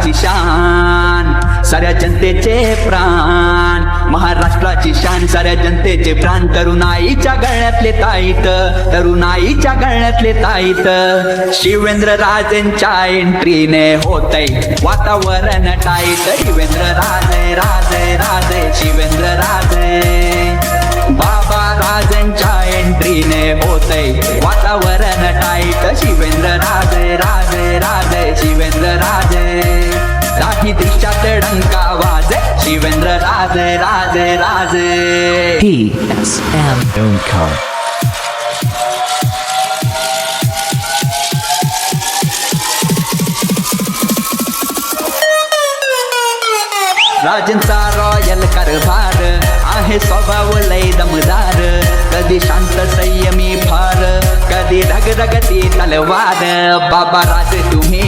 महाराष्ट्राची शान, साऱ्या जनतेचे प्राण, महाराष्ट्राची शान, साऱ्या जनतेचे प्राण. तरुणाईच्या गळ्यातले ताईत, तरुणाईच्या गळ्यातले ताईत. शिवेंद्र राजेंच्या एंट्रीने होतय वातावरण टाईट. शिवेंद्र राजे राजे राजे शिवेंद्र राजे, बाबा राजेंच्या एंट्रीने होतय वातावरण टाईट. शिवेंद्र राजे राजे राजे शिवेंद्र राजे, दाही दृश्यात डंका वाजे. शिवेंद्र राजे राजे राजे. PSM Filmcore. राजेंचा रॉयल कारभार आहे स्वभाव लय दमदार. कधी शांत संयमी फार, कधी ढगढगती तलवार. बाबा राजे तुम्ही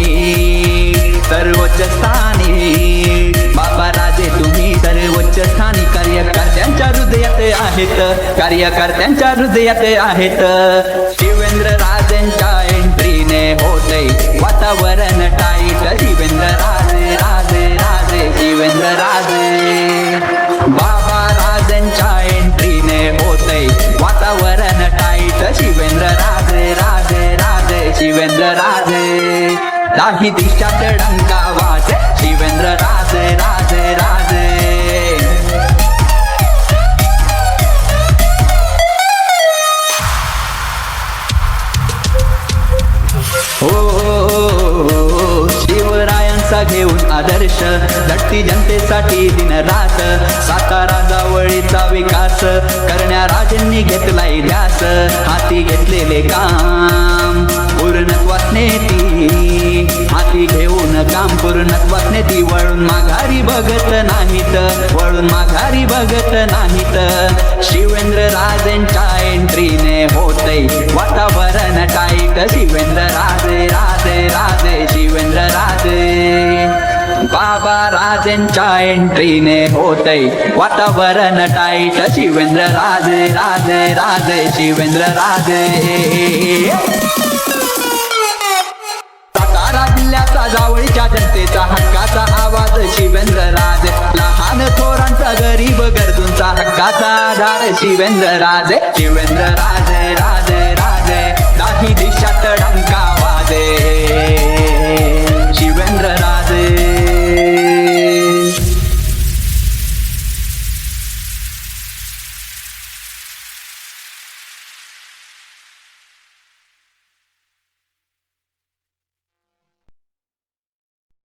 सर्वोच्च स्थानी, बाबा राजे तुम्ही सर्वोच्च स्थानी. कार्यकर्त्यांच्या हृदयात आहेत, कार्यकर्त्यांच्या हृदयात आहेत. शिवेंद्र राजेंच्या एंट्रीने होतय वातावरण टाईट. शिवेंद्र राजे राजे राजे शिवेंद्र राजे, बाबा राजेंच्या एंट्रीने होतय वातावरण टाईट. शिवेंद्र राजे राजे राजे शिवेंद्र राजे, दाही दिशात डंका वाजे. शिवेंद्र राजे राजे राजे. हो शिवरायांचा घेऊन आदर्श, झटती जनतेसाठी दिन रात. सातारा जवळीचा विकास करण्या राजांनी घेतलाय ध्यास. हाती घेतलेले काम पूर्णत्वास नेती, हाती घेऊन काम पूर्णत्वास नेती. वळून माघारी बघत नाहीत, वळून माघारी बघत नाहीत. शिवेंद्र राजेंच्या एंट्रीने होतय वातावरण टाईट. शिवेंद्र राजे राजे राजे शिवेंद्र राजे, बाबा राजेंच्या एंट्रीने होतय वातावरण टाईट. शिवेंद्र राजे राजे राजे शिवेंद्र राजे. सातारा जिल्ह्याचा जावळीच्या जनतेचा हक्काचा आवाज. शिवेंद्र राजे, लहान थोरांचा गरीब गरजूंचा हक्काचा आधार. शिवेंद्र राजे शिवेंद्र राजे राजे राजे.